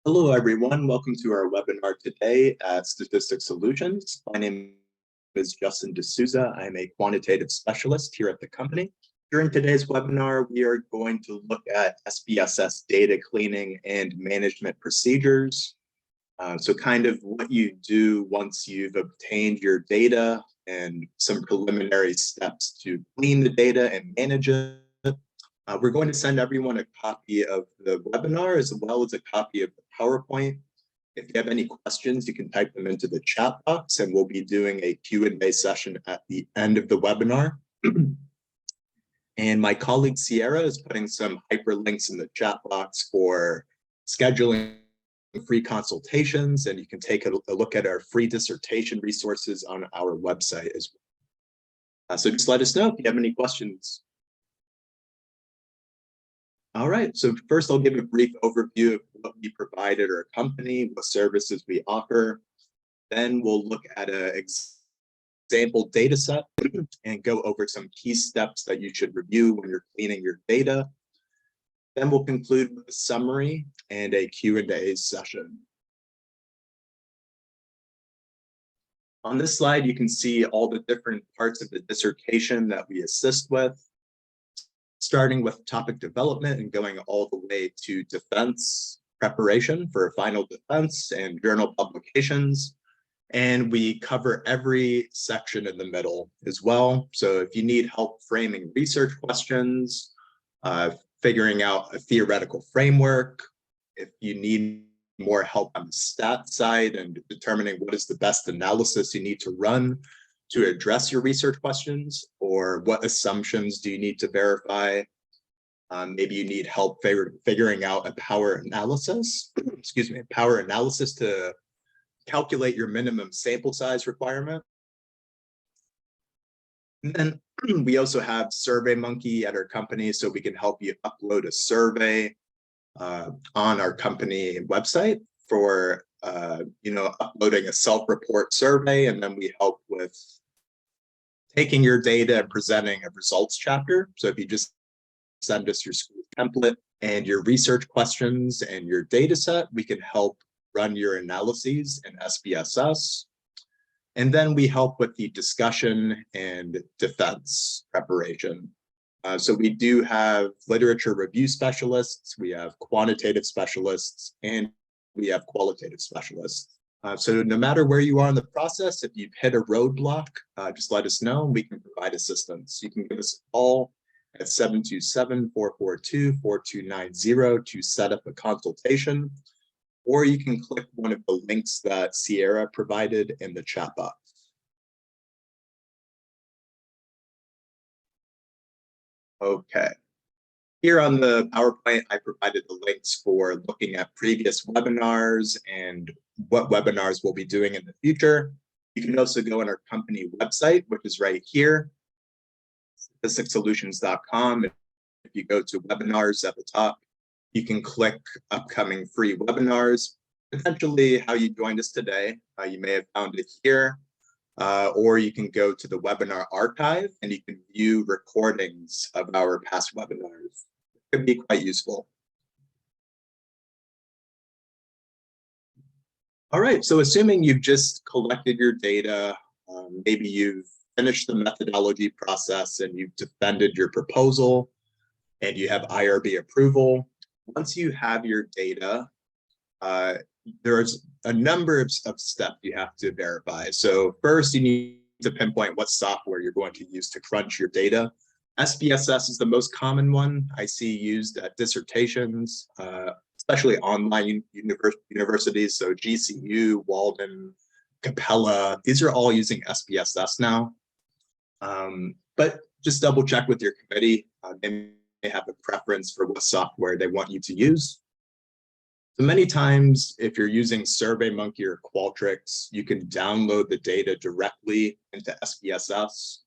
Hello, everyone. Welcome to our webinar today at Statistics Solutions. My name is Justin D'Souza. I'm a quantitative specialist here at the company. During today's webinar, we are going to look at SPSS data cleaning and management procedures. So kind of what you do once you've obtained your data and some preliminary steps to clean the data and manage it. We're going to send everyone a copy of the webinar as well as a copy of the PowerPoint. If you have any questions, you can type them into the chat box, and we'll be doing a Q&A session at the end of the webinar. And my colleague Sierra is putting some hyperlinks in the chat box for scheduling free consultations, and you can take a look at our free dissertation resources on our website as well. So just let us know if you have any questions. All right, so first I'll give a brief overview of what we provide at our company, what services we offer. Then we'll look at an example data set and go over some key steps that you should review when you're cleaning your data. Then we'll conclude with a summary and a Q&A session. On this slide, you can see all the different parts of the dissertation that we assist with, starting with topic development and going all the way to defense preparation for final defense and journal publications. And we cover every section in the middle as well. So if you need help framing research questions, figuring out a theoretical framework, if you need more help on the stat side and determining what is the best analysis you need to run to address your research questions, or what assumptions do you need to verify? Maybe you need help figuring out a power analysis, power analysis to calculate your minimum sample size requirement. And then we also have SurveyMonkey at our company, so we can help you upload a survey on our company website for uploading a self-report survey, and then we help with taking your data and presenting a results chapter. So if you just send us your school template and your research questions and your data set, we can help run your analyses in SPSS. And then we help with the discussion and defense preparation. So we do have literature review specialists, we have quantitative specialists, and we have qualitative specialists. So no matter where you are in the process, if you've hit a roadblock, just let us know and we can provide assistance. You can give us a call at 727-442-4290 to set up a consultation, or you can click one of the links that Sierra provided in the chat box. Okay. Here on the PowerPoint, I provided the links for looking at previous webinars and what webinars we'll be doing in the future. You can also go on our company website, which is right here, statisticsolutions.com. If you go to webinars at the top, you can click upcoming free webinars, potentially how you joined us today. You may have found it here, or you can go to the webinar archive and you can view recordings of our past webinars. It could be quite useful. All right, so assuming you've just collected your data, maybe you've finished the methodology process and you've defended your proposal and you have IRB approval. Once you have your data, there's a number of steps you have to verify. So first, you need to pinpoint what software you're going to use to crunch your data. SPSS is the most common one I see used at dissertations, especially online universities. So GCU, Walden, Capella, these are all using SPSS now. But just double check with your committee. They may have a preference for what software they want you to use. So many times, if you're using SurveyMonkey or Qualtrics, you can download the data directly into SPSS.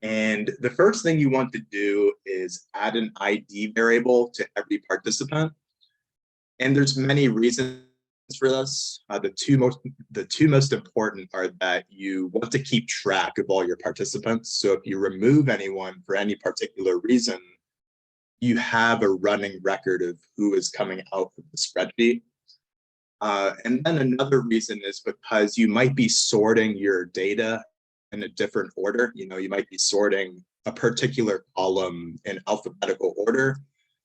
And the first thing you want to do is add an ID variable to every participant. And there's many reasons for this. The two most important are that you want to keep track of all your participants. So if you remove anyone for any particular reason, you have a running record of who is coming out of the spreadsheet. And then another reason is because you might be sorting your data in a different order. You might be sorting a particular column in alphabetical order.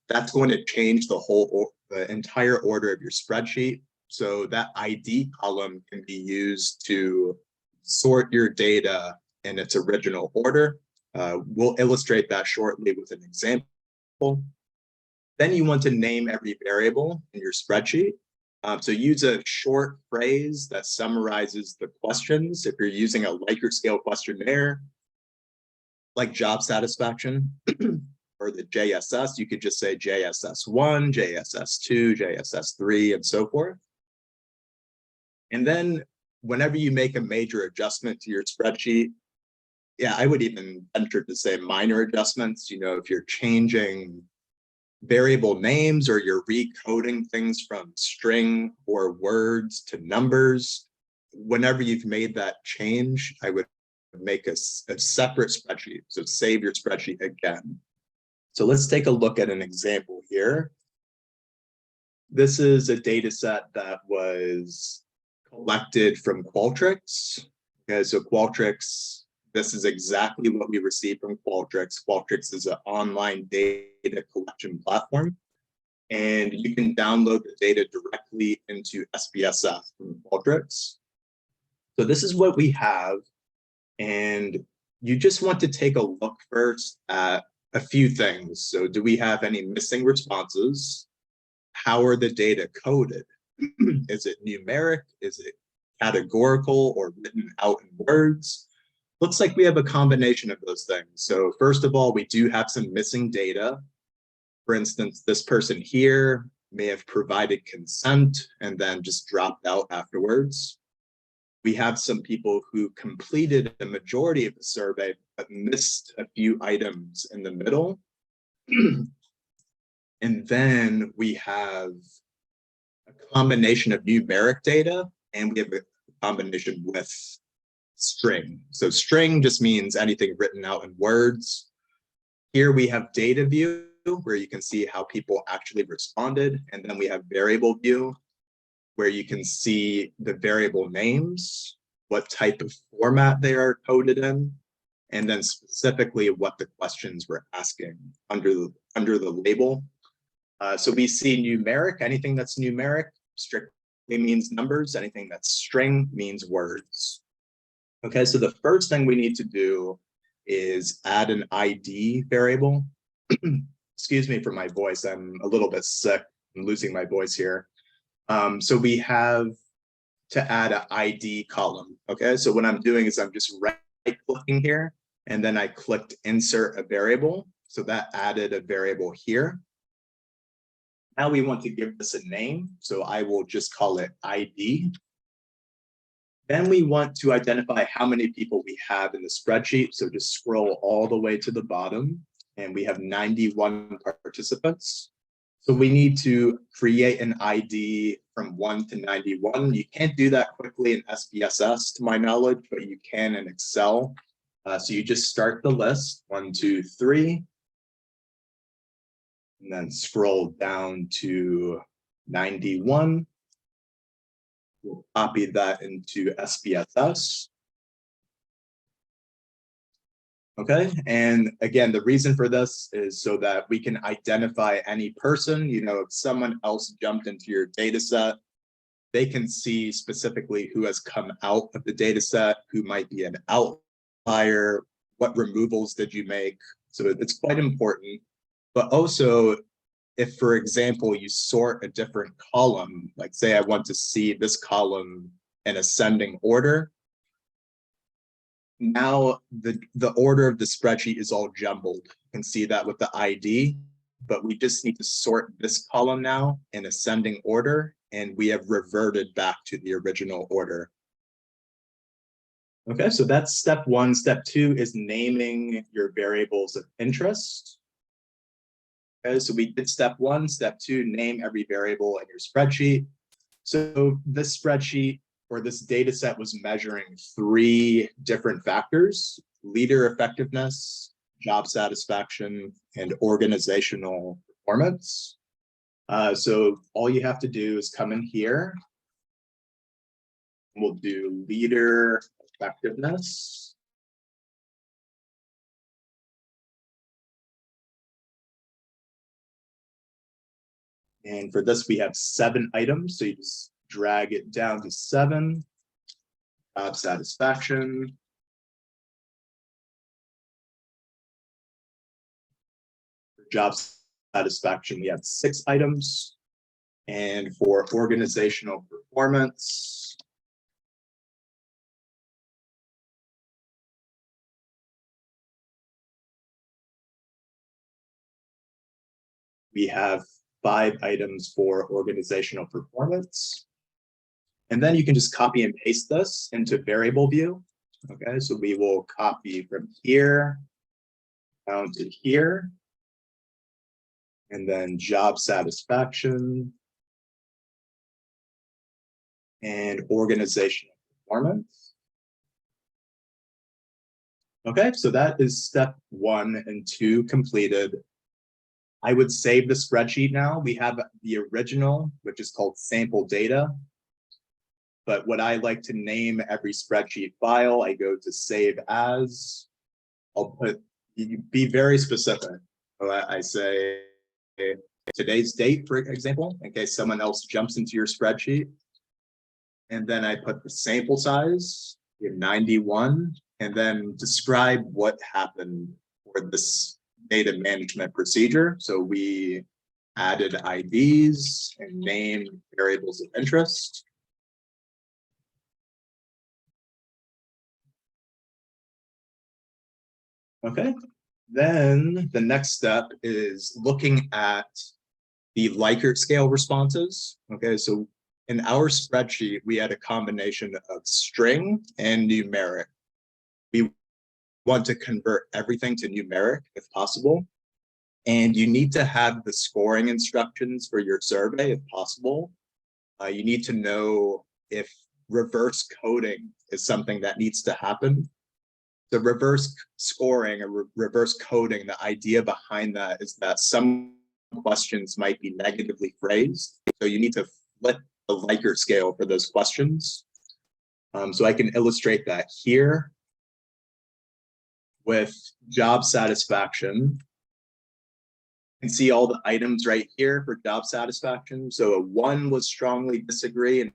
That's going to change the entire order of your spreadsheet. So that ID column can be used to sort your data in its original order. We'll illustrate that shortly with an example. Then you want to name every variable in your spreadsheet. So use a short phrase that summarizes the questions. If you're using a Likert scale questionnaire, like job satisfaction, or the JSS, you could just say JSS1, JSS2, JSS3, and so forth. And then whenever you make a major adjustment to your spreadsheet, yeah, I would even venture to say minor adjustments, if you're changing variable names or you're recoding things from string or words to numbers, whenever you've made that change, I would make a separate spreadsheet. So save your spreadsheet again. So let's take a look at an example here. This is a data set that was collected from Qualtrics. Okay, so Qualtrics, this is exactly what we received from Qualtrics. Qualtrics is an online data collection platform, and you can download the data directly into SPSS from Qualtrics. So this is what we have, and you just want to take a look first at a few things. So do we have any missing responses? How are the data coded? Is it numeric? Is it categorical or written out in words? Looks like we have a combination of those things. So first of all, we do have some missing data. For instance, this person here may have provided consent and then just dropped out afterwards. We have some people who completed the majority of the survey, but missed a few items in the middle. And then we have a combination of numeric data, and we have a combination with string. So string just means anything written out in words. Here we have data view, where you can see how people actually responded. And then we have variable view, where you can see the variable names, what type of format they are coded in, and then specifically what the questions were asking under the label. So we see numeric, anything that's numeric strictly means numbers, anything that's string means words. Okay, so the first thing we need to do is add an ID variable. Excuse me for my voice, I'm a little bit sick, I'm losing my voice here. So we have to add an ID column. Okay, so what I'm doing is I'm just right-clicking here, and then I clicked insert a variable. So that added a variable here. Now we want to give this a name, so I will just call it ID. Then we want to identify how many people we have in the spreadsheet. So just scroll all the way to the bottom, and we have 91 participants. So we need to create an ID from 1 to 91. You can't do that quickly in SPSS, to my knowledge, but you can in Excel. So you just start the list, 1, 2, 3, and then scroll down to 91. We'll copy that into SPSS. Okay, and again, the reason for this is so that we can identify any person. If someone else jumped into your data set, they can see specifically who has come out of the data set, who might be an outlier, what removals did you make. So it's quite important. But also, if, for example, you sort a different column, like say I want to see this column in ascending order, now the order of the spreadsheet is all jumbled. You can see that with the ID, but we just need to sort this column now in ascending order, and we have reverted back to the original order. Okay, so that's step 1. Step 2 is naming your variables of interest. Okay, so we did step 1. Step 2, name every variable in your spreadsheet. So this spreadsheet, or this data set, was measuring 3 different factors: leader effectiveness, job satisfaction, and organizational performance. So all you have to do is come in here, We'll do leader effectiveness. And for this, we have 7 items. So you just drag it down to 7. Job satisfaction. For job satisfaction, we have 6 items. And for organizational performance, we have 5 items for organizational performance. And then you can just copy and paste this into variable view. Okay, so we will copy from here down to here. And then job satisfaction and organizational performance. Okay, so that is step 1 and 2 completed. I would save the spreadsheet now. We have the original, which is called sample data. But what I like to name every spreadsheet file, I go to save as. I'll be very specific. I say today's date, for example, in case someone else jumps into your spreadsheet. And then I put the sample size, 91, and then describe what happened for this data management procedure. So we added IDs and named variables of interest. Okay, then the next step is looking at the Likert scale responses. Okay, so in our spreadsheet, we had a combination of string and numeric. We want to convert everything to numeric if possible. And you need to have the scoring instructions for your survey if possible. You need to know if reverse coding is something that needs to happen. The reverse scoring or reverse coding, the idea behind that is that some questions might be negatively phrased. So you need to flip the Likert scale for those questions. So I can illustrate that here with job satisfaction. You can see all the items right here for job satisfaction. So a 1 was strongly disagree and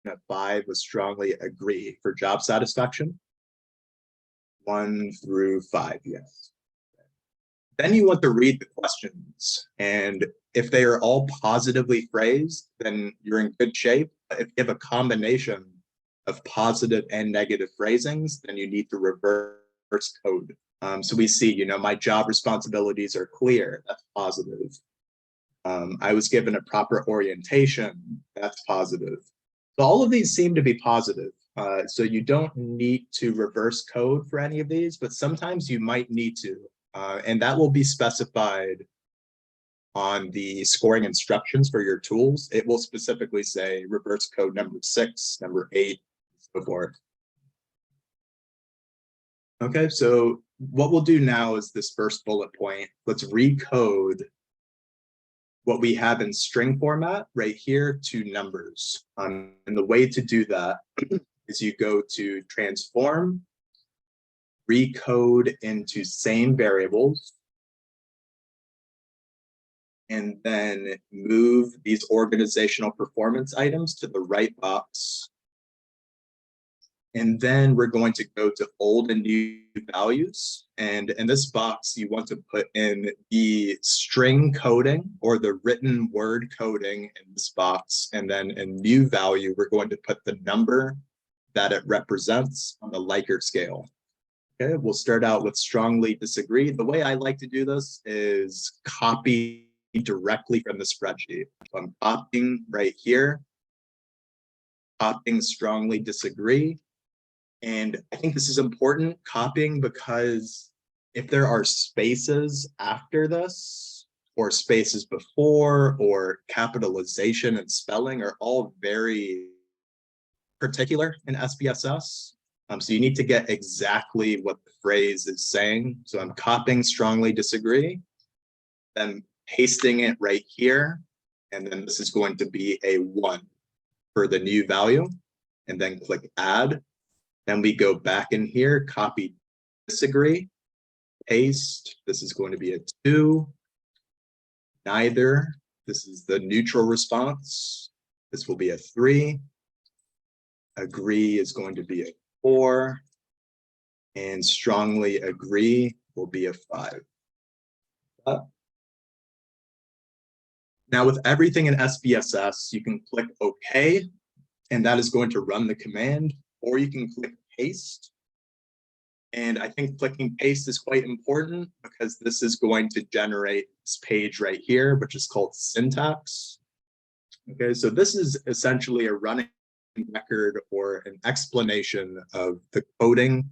a 5 was strongly agree for job satisfaction. 1 through 5, yes. Then you want to read the questions, and if they are all positively phrased, then you're in good shape. If you have a combination of positive and negative phrasings, then you need to reverse code. So we see, my job responsibilities are clear. That's positive. I was given a proper orientation. That's positive. So all of these seem to be positive. So you don't need to reverse code for any of these, but sometimes you might need to. And that will be specified on the scoring instructions for your tools. It will specifically say reverse code number 6, number 8, and so forth. Okay, so what we'll do now is this first bullet point. Let's recode what we have in string format right here to numbers. And the way to do that is you go to transform, recode into same variables, and then move these organizational performance items to the right box. And then we're going to go to old and new values. And in this box, you want to put in the string coding or the written word coding in this box. And then in new value, we're going to put the number that it represents on the Likert scale. Okay, we'll start out with strongly disagree. The way I like to do this is copy directly from the spreadsheet. So I'm copying right here, copying strongly disagree. And I think this is important, copying, because if there are spaces after this, or spaces before, or capitalization and spelling are all very particular in SPSS. So you need to get exactly what the phrase is saying. So I'm copying strongly disagree, then pasting it right here. And then this is going to be a 1 for the new value. and then click add. Then we go back in here, copy disagree, paste. This is going to be a 2. Neither. This is the neutral response. This will be a 3. Agree is going to be a 4. And strongly agree will be a 5. Now with everything in SPSS, you can click OK, and that is going to run the command, or you can click paste. And I think clicking paste is quite important because this is going to generate this page right here, which is called syntax. Okay, so this is essentially a running record or an explanation of the coding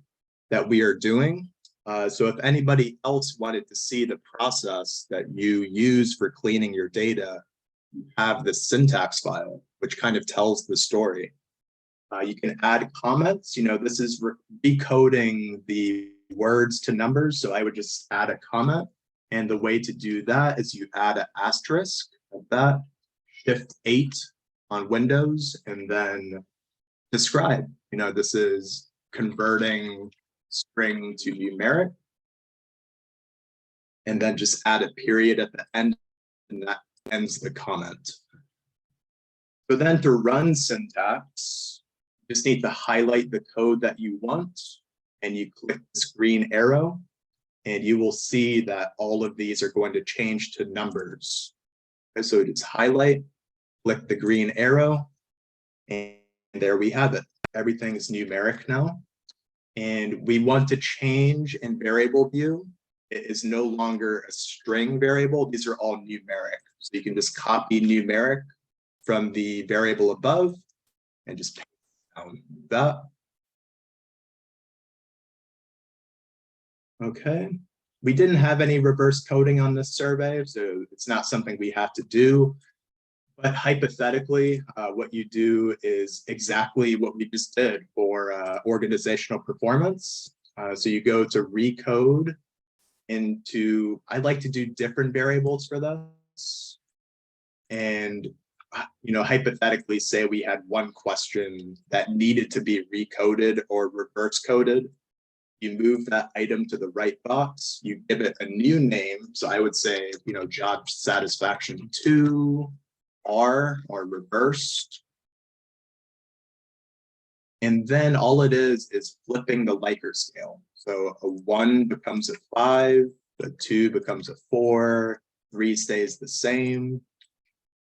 that we are doing. So if anybody else wanted to see the process that you use for cleaning your data, you have the syntax file, which kind of tells the story. You can add comments. This is recoding the words to numbers. So I would just add a comment. And the way to do that is you add an asterisk like that, Shift 8 on Windows, and then describe. This is converting string to numeric. And then just add a period at the end, and that ends the comment. So then to run syntax, you just need to highlight the code that you want, and you click this green arrow, and you will see that all of these are going to change to numbers. Okay, so just highlight, click the green arrow, and there we have it. Everything is numeric now. And we want to change in variable view. It is no longer a string variable. These are all numeric. So you can just copy numeric from the variable above and just paste down that. Okay. We didn't have any reverse coding on this survey, so it's not something we have to do. But hypothetically, what you do is exactly what we just did for organizational performance. So you go to recode into, I like to do different variables for this. And, hypothetically say we had one question that needed to be recoded or reverse coded. You move that item to the right box, you give it a new name. So I would say, job satisfaction 2, R, or reversed. And then all it is flipping the Likert scale. So a 1 becomes a 5, a 2 becomes a 4, 3 stays the same,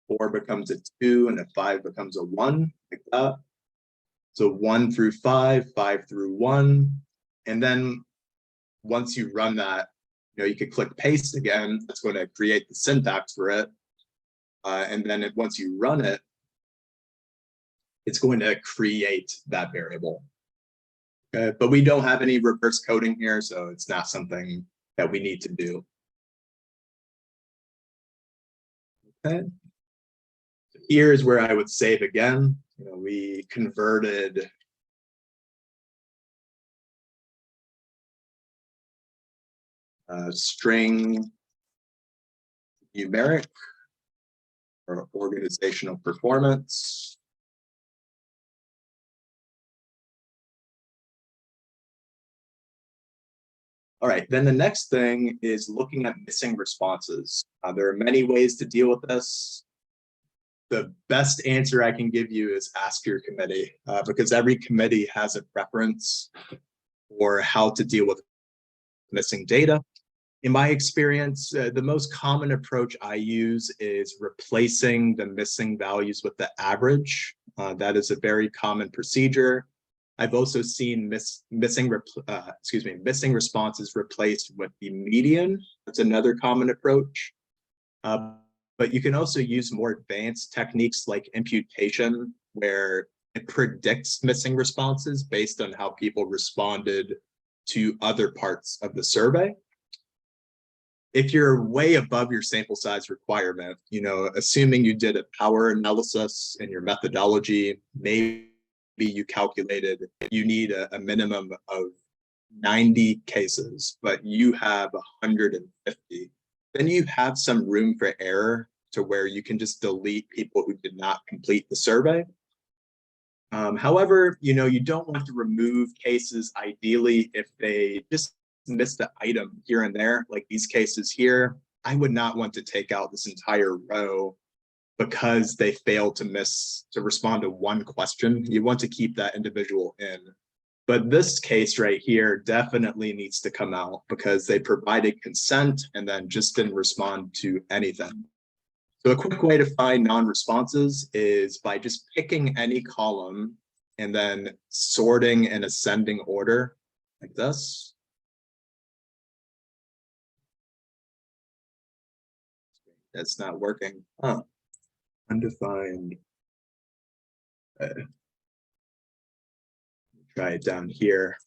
4 becomes a 2, and a 5 becomes a 1, like that. So 1 through 5, 5 through 1. And then once you run that, you could click paste again. That's going to create the syntax for it. And then once you run it, it's going to create that variable. Okay, but we don't have any reverse coding here, so it's not something that we need to do. Okay. Here's where I would save again. We converted string numeric or organizational performance. All right, then the next thing is looking at missing responses. There are many ways to deal with this. The best answer I can give you is ask your committee, because every committee has a preference for how to deal with missing data. In my experience, the most common approach I use is replacing the missing values with the average. That is a very common procedure. I've also seen missing responses replaced with the median. That's another common approach. But you can also use more advanced techniques like imputation, where it predicts missing responses based on how people responded to other parts of the survey. If you're way above your sample size requirement, assuming you did a power analysis in your methodology, maybe you calculated you need a minimum of 90 cases, but you have 150, then you have some room for error to where you can just delete people who did not complete the survey. However, you don't want to remove cases ideally if they just missed an item here and there, like these cases here. I would not want to take out this entire row because they failed to respond to one question. You want to keep that individual in. But this case right here definitely needs to come out because they provided consent and then just didn't respond to anything. So a quick way to find non-responses is by just picking any column and then sorting in ascending order like this. That's not working. Huh. Undefined. Try it down here.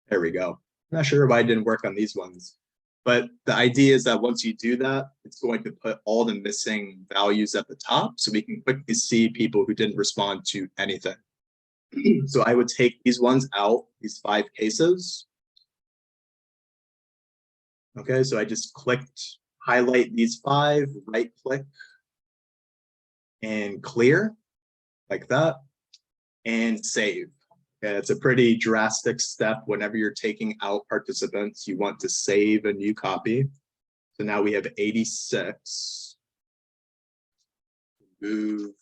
There we go. I'm not sure why it didn't work on these ones. But the idea is that once you do that, it's going to put all the missing values at the top so we can quickly see people who didn't respond to anything. So I would take these ones out, these 5 cases. Okay, so I just clicked, highlight these 5, right click, and clear, like that, and save. Okay, it's a pretty drastic step. Whenever you're taking out participants, you want to save a new copy. So now we have 86 moved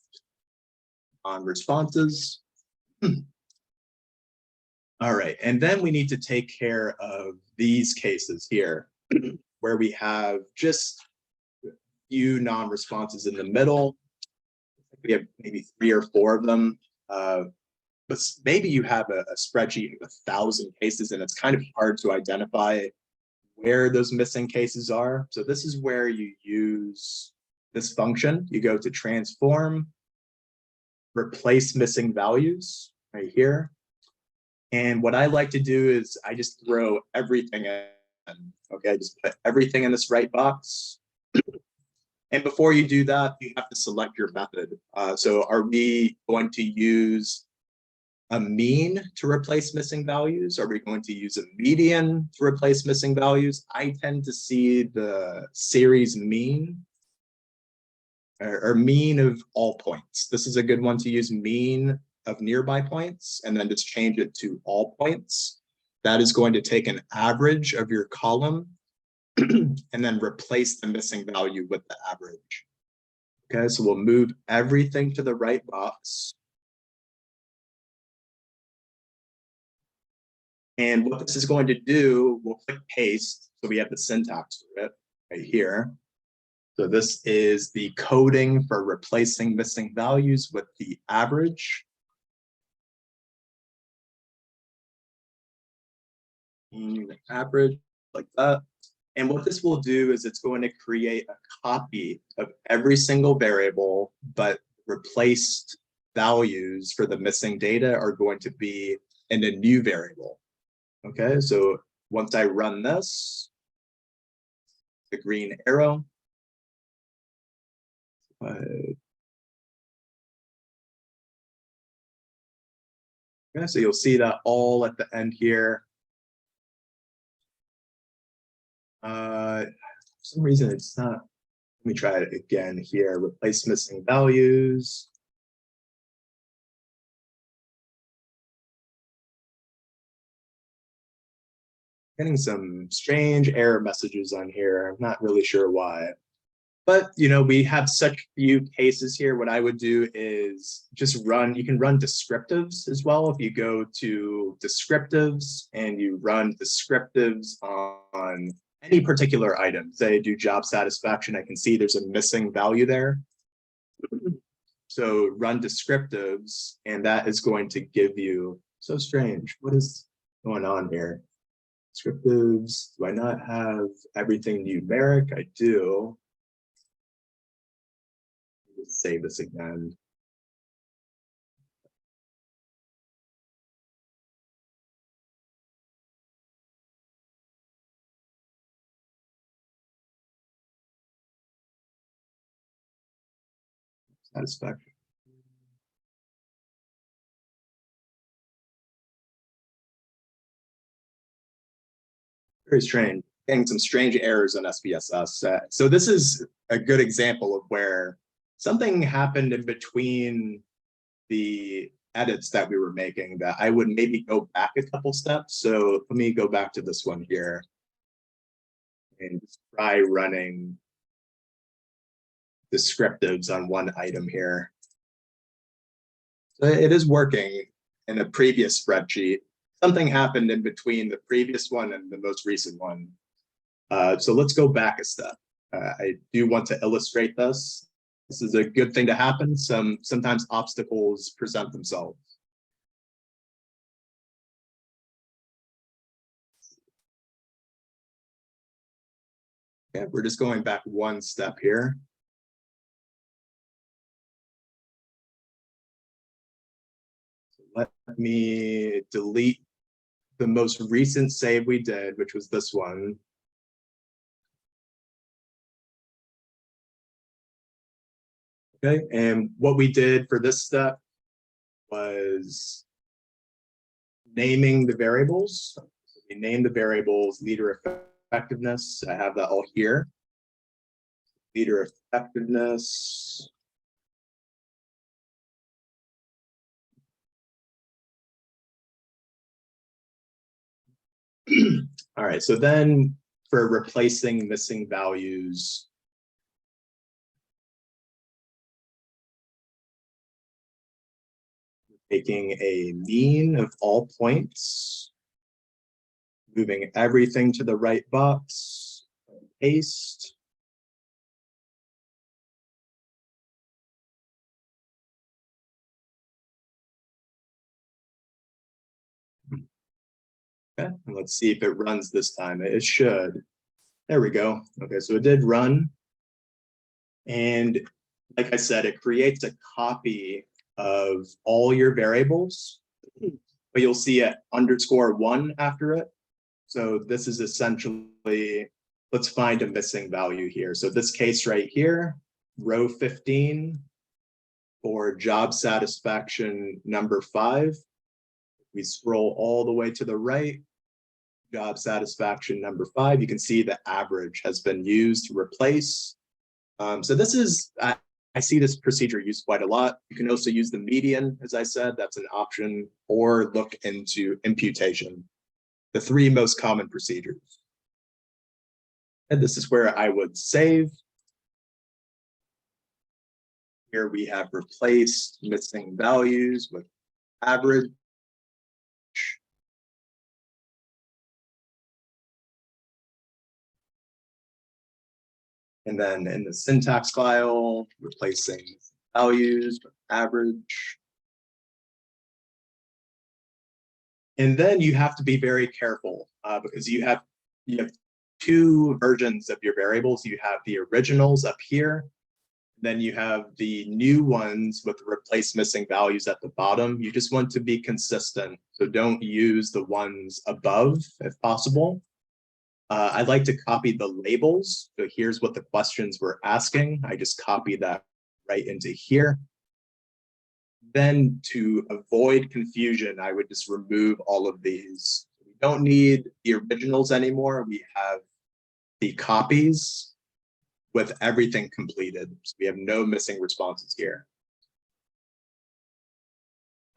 on responses. All right, and then we need to take care of these cases here where we have just a few non-responses in the middle. We have maybe 3 or 4 of them. But maybe you have a spreadsheet of 1,000 cases and it's kind of hard to identify where those missing cases are. So this is where you use this function. You go to transform, replace missing values right here. And what I like to do is I just throw everything in. Okay, I just put everything in this right box. And before you do that, you have to select your method. So are we going to use a mean to replace missing values? Are we going to use a median to replace missing values? I tend to see the series mean or mean of all points. This is a good one to use, mean of nearby points, and then just change it to all points. That is going to take an average of your column and then replace the missing value with the average. Okay, so we'll move everything to the right box. And what this is going to do, we'll click paste. So we have the syntax for it right here. So this is the coding for replacing missing values with the average. Average, like that. And what this will do is it's going to create a copy of every single variable, but replaced values for the missing data are going to be in a new variable. Okay, so once I run this, the green arrow, okay, so you'll see that all at the end here. For some reason it's not. Let me try it again here. Replace missing values. Getting some strange error messages on here. I'm not really sure why. But, we have such few cases here. What I would do is just you can run descriptives as well. If you go to descriptives and you run descriptives on any particular item, say do job satisfaction, I can see there's a missing value there. So run descriptives, and that is going to give you, so strange, what is going on here? Descriptives, do I not have everything numeric? I do. Let's save this again. Satisfaction. Very strange. Getting some strange errors in SPSS. So this is a good example of where something happened in between the edits that we were making that I would maybe go back a couple steps. So let me go back to this one here and just try running descriptives on one item here. So it is working in a previous spreadsheet. Something happened in between the previous one and the most recent one. So let's go back a step. I do want to illustrate this. This is a good thing to happen. Sometimes obstacles present themselves. Okay, we're just going back one step here. So let me delete the most recent save we did, which was this one. Okay, and what we did for this step was naming the variables. So we named the variables leader effectiveness. I have that all here. Leader effectiveness. All right, so then for replacing missing values, taking a mean of all points, moving everything to the right box, paste. Okay, and let's see if it runs this time. It should. There we go. Okay, so it did run. And like I said, it creates a copy of all your variables, but you'll see it _1 after it. So this is essentially, let's find a missing value here. So this case right here, row 15 for job satisfaction number 5. We scroll all the way to the right, job satisfaction number 5. You can see the average has been used to replace. So this is, I see this procedure used quite a lot. You can also use the median, as I said, that's an option, or look into imputation, the 3 most common procedures. And this is where I would save. Here we have replaced missing values with average. And then in the syntax file, replacing values with average. And then you have to be very careful because you have 2 versions of your variables. You have the originals up here. Then you have the new ones with replace missing values at the bottom. You just want to be consistent. So don't use the ones above if possible. I'd like to copy the labels. So here's what the questions we're asking. I just copy that right into here. Then to avoid confusion, I would just remove all of these. We don't need the originals anymore. We have the copies with everything completed. So we have no missing responses here.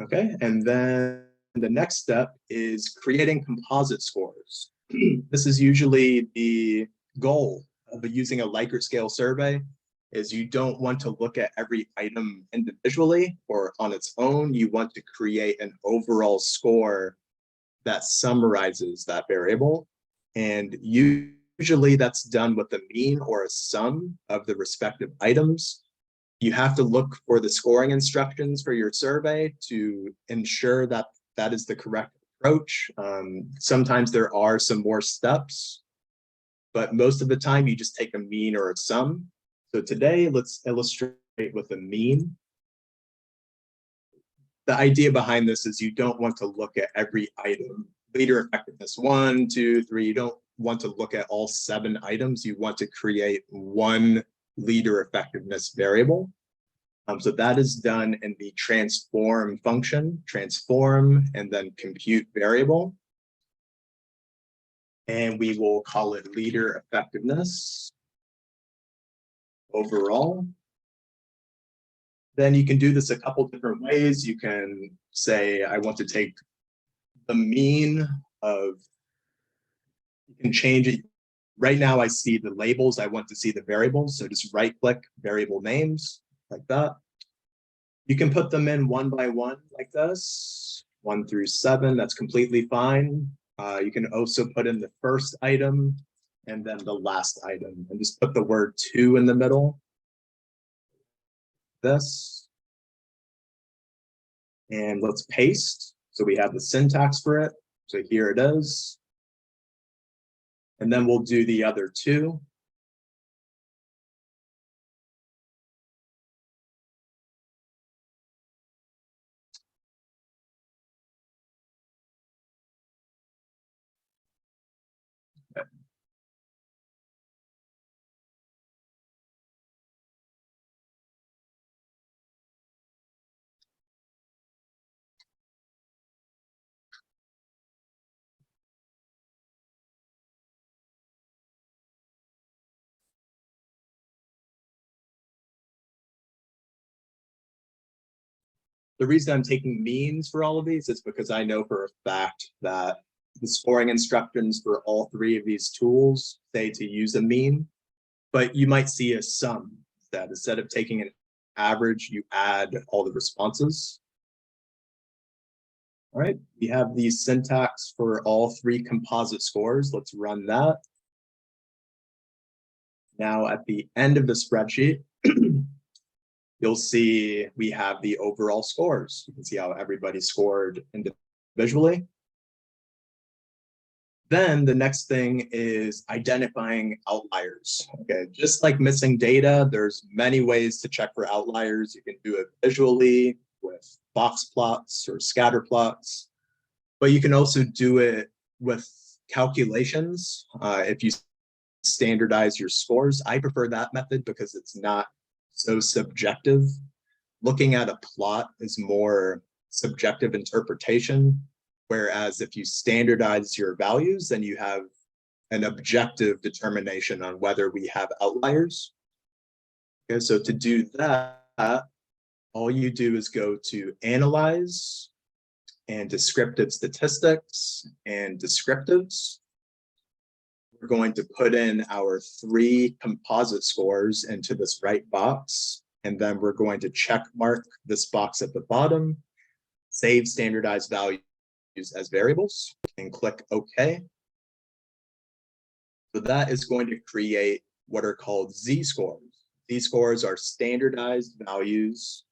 Okay, and then the next step is creating composite scores. This is usually the goal of using a Likert scale survey, is you don't want to look at every item individually or on its own. You want to create an overall score that summarizes that variable. And usually that's done with a mean or a sum of the respective items. You have to look for the scoring instructions for your survey to ensure that that is the correct approach. Sometimes there are some more steps, but most of the time you just take a mean or a sum. So today, let's illustrate with a mean. The idea behind this is you don't want to look at every item. Leader effectiveness 1, 2, 3. You don't want to look at all 7 items. You want to create one leader effectiveness variable. So that is done in the transform function, transform, and then compute variable. And we will call it leader effectiveness overall. Then you can do this a couple different ways. You can say, I want to take the mean of, you can change it. Right now I see the labels, I want to see the variables. So just right click variable names like that. You can put them in one by one like this, 1 through 7, that's completely fine. You can also put in the first item and then the last item and just put the word to in the middle. This. And let's paste. So we have the syntax for it. So here it is. And then we'll do the other two. The reason I'm taking means for all of these is because I know for a fact that the scoring instructions for all 3 of these tools say to use a mean, but you might see a sum that instead of taking an average, you add all the responses. All right, we have the syntax for all 3 composite scores. Let's run that. Now at the end of the spreadsheet, you'll see we have the overall scores. You can see how everybody scored individually. Then the next thing is identifying outliers. Okay, just like missing data, there's many ways to check for outliers. You can do it visually with box plots or scatter plots, but you can also do it with calculations. If you standardize your scores, I prefer that method because it's not so subjective. Looking at a plot is more subjective interpretation, whereas if you standardize your values, then you have an objective determination on whether we have outliers. Okay, so to do that, all you do is go to Analyze and Descriptive Statistics and Descriptives. We're going to put in our 3 composite scores into this right box, and then we're going to check mark this box at the bottom, save standardized values as variables, and click OK. So that is going to create what are called z-scores. Z-scores are standardized values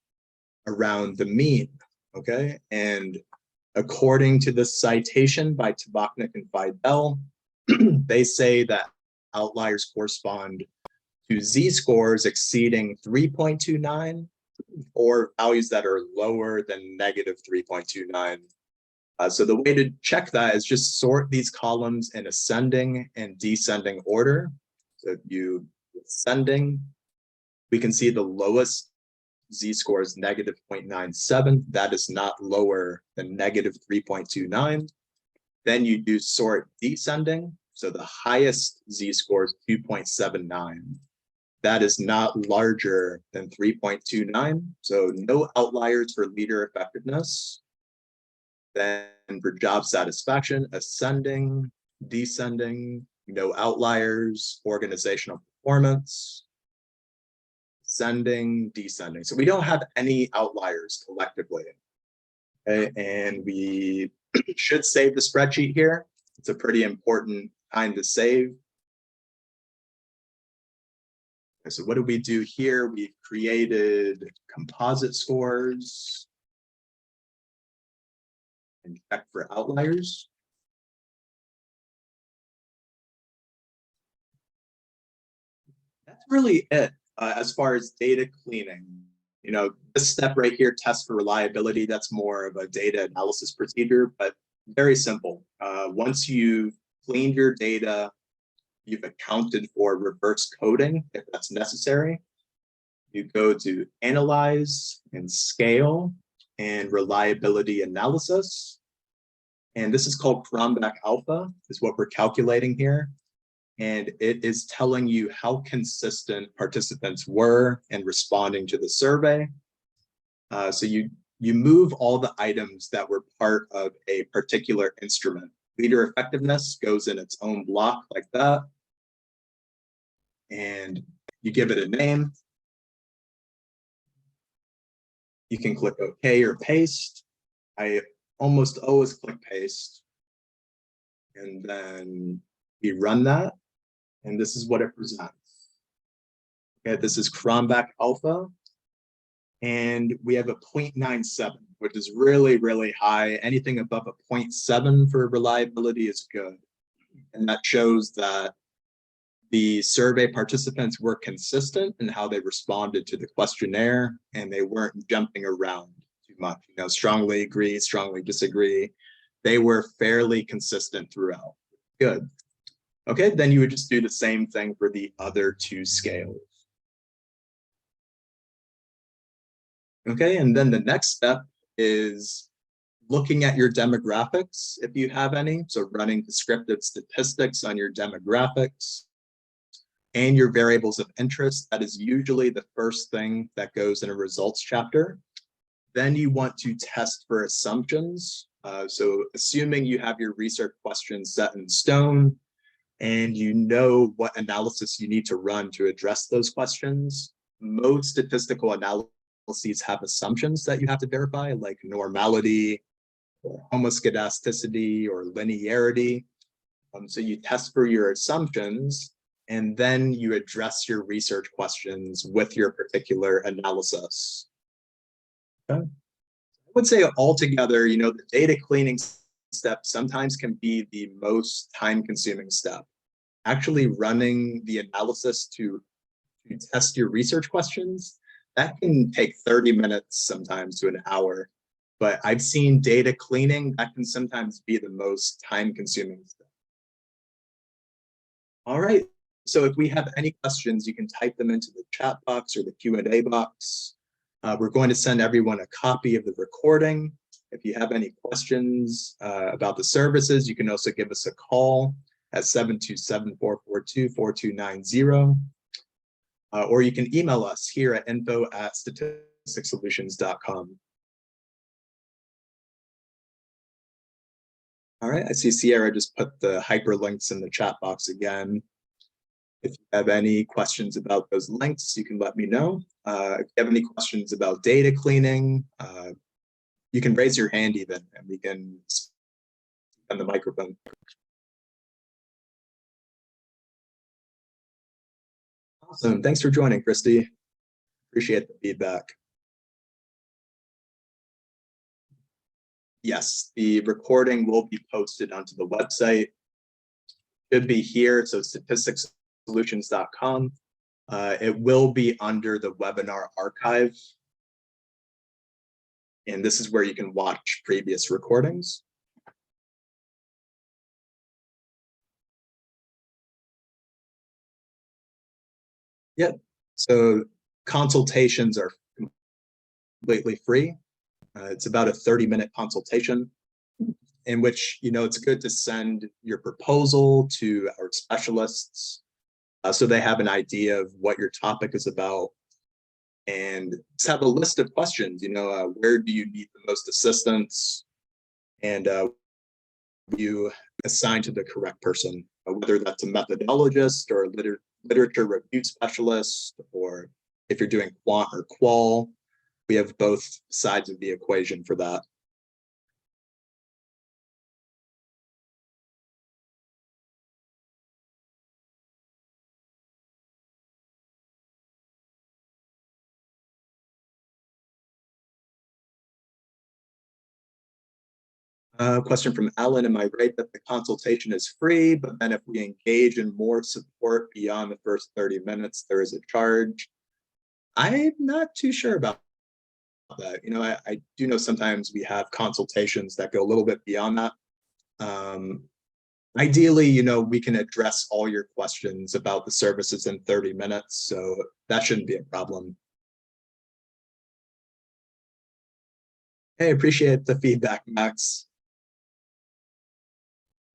around the mean, okay? And according to this citation by Tabachnik and Fidel, they say that outliers correspond to z-scores exceeding 3.29 or values that are lower than negative 3.29. So the way to check that is just sort these columns in ascending and descending order. So if you ascending, we can see the lowest z-score is negative 0.97. That is not lower than negative 3.29. Then you do sort descending. So the highest z-score is 2.79. That is not larger than 3.29. So no outliers for leader effectiveness. Then for job satisfaction, ascending, descending, no outliers, organizational performance, ascending, descending. So we don't have any outliers collectively. Okay, and we should save the spreadsheet here. It's a pretty important time to save. Okay, so what do we do here? We've created composite scores and check for outliers. That's really it as far as data cleaning. You know, this step right here, test for reliability, that's more of a data analysis procedure, but very simple. Once you've cleaned your data, you've accounted for reverse coding if that's necessary. You go to Analyze and Scale and Reliability Analysis. And this is called Cronbach Alpha, is what we're calculating here. And it is telling you how consistent participants were in responding to the survey. So you move all the items that were part of a particular instrument. Leader effectiveness goes in its own block like that. And you give it a name. You can click OK or paste. I almost always click paste. And then we run that. And this is what it presents. Okay, this is Cronbach alpha. And we have a 0.97, which is really, really high. Anything above a 0.7 for reliability is good. And that shows that the survey participants were consistent in how they responded to the questionnaire, and they weren't jumping around too much. You know, strongly agree, strongly disagree. They were fairly consistent throughout. Good. Okay, then you would just do the same thing for the other two scales. Okay, and then the next step is looking at your demographics, if you have any. So running descriptive statistics on your demographics and your variables of interest. That is usually the first thing that goes in a results chapter. Then you want to test for assumptions. So assuming you have your research questions set in stone and you know what analysis you need to run to address those questions, most statistical analyses have assumptions that you have to verify, like normality, or homoscedasticity, or linearity. So you test for your assumptions, and then you address your research questions with your particular analysis. Okay. I would say altogether, you know, the data cleaning step sometimes can be the most time-consuming step. Actually running the analysis to test your research questions, that can take 30 minutes sometimes to an hour. But I've seen data cleaning, that can sometimes be the most time-consuming step. All right, so if we have any questions, you can type them into the chat box or the Q&A box. We're going to send everyone a copy of the recording. If you have any questions about the services, you can also give us a call at 727-442-4290. Or you can email us here at info@statisticsolutions.com. All right, I see Sierra just put the hyperlinks in the chat box again. If you have any questions about those links, you can let me know. If you have any questions about data cleaning, you can raise your hand even, and we can speak on the microphone. Awesome, thanks for joining, Christy. Appreciate the feedback. Yes, the recording will be posted onto the website. It should be here, so statisticsolutions.com. It will be under the webinar archive. And this is where you can watch previous recordings. Yep, so consultations are completely free. It's about a 30-minute consultation in which, you know, it's good to send your proposal to our specialists so they have an idea of what your topic is about, and just have a list of questions, you know, where do you need the most assistance, and you assign to the correct person, whether that's a methodologist or a literature review specialist, or if you're doing quant or qual, we have both sides of the equation for that. Question from Alan, am I right that the consultation is free, but then if we engage in more support beyond the first 30 minutes, there is a charge? I'm not too sure about that. You know, I do know sometimes we have consultations that go a little bit beyond that. Ideally, you know, we can address all your questions about the services in 30 minutes, so that shouldn't be a problem. Hey, appreciate the feedback, Max.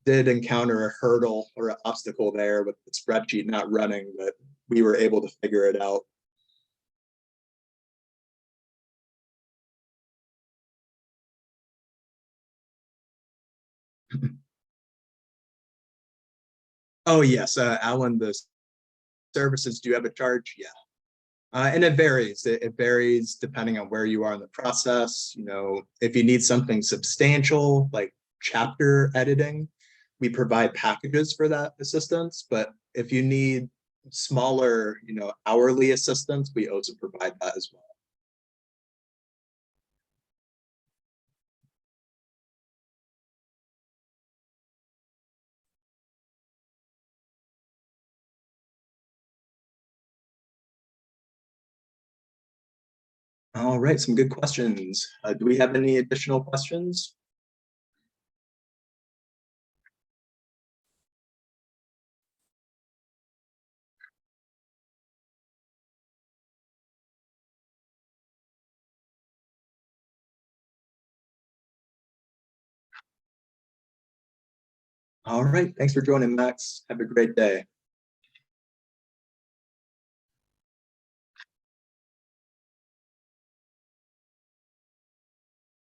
Did encounter a hurdle or an obstacle there with the spreadsheet not running, but we were able to figure it out. Oh, yes, Alan, the services do have a charge. Yeah. And it varies. It varies depending on where you are in the process. You know, if you need something substantial like chapter editing, we provide packages for that assistance. But if you need smaller, you know, hourly assistance, we also provide that as well. All right, some good questions. Do we have any additional questions? All right, thanks for joining, Max. Have a great day.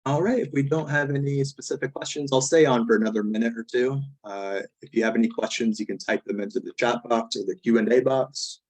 All right, if we don't have any specific questions, I'll stay on for another minute or two. If you have any questions, you can type them into the chat box or the Q&A box.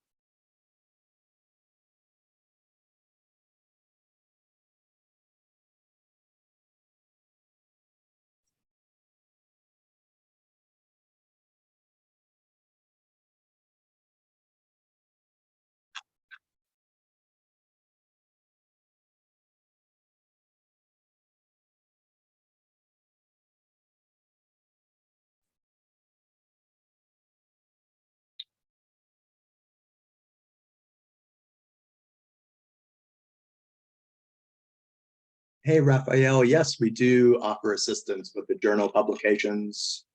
Hey, Raphael, yes, we do offer assistance with the journal publications.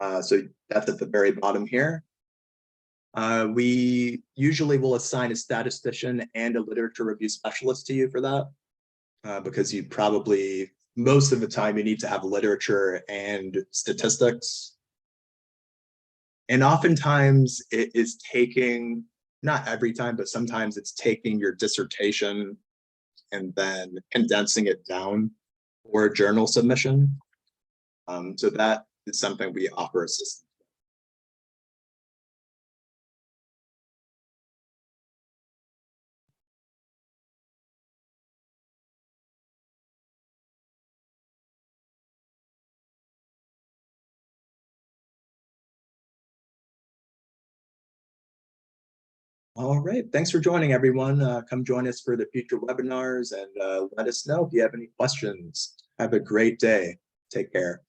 So that's at the very bottom here. We usually will assign a statistician and a literature review specialist to you for that, because you probably, most of the time, you need to have literature and statistics. And oftentimes it is taking, not every time, but sometimes it's taking your dissertation and then condensing it down for a journal submission. So that is something we offer assistance. All right, thanks for joining, everyone. Come join us for the future webinars and let us know if you have any questions. Have a great day. Take care.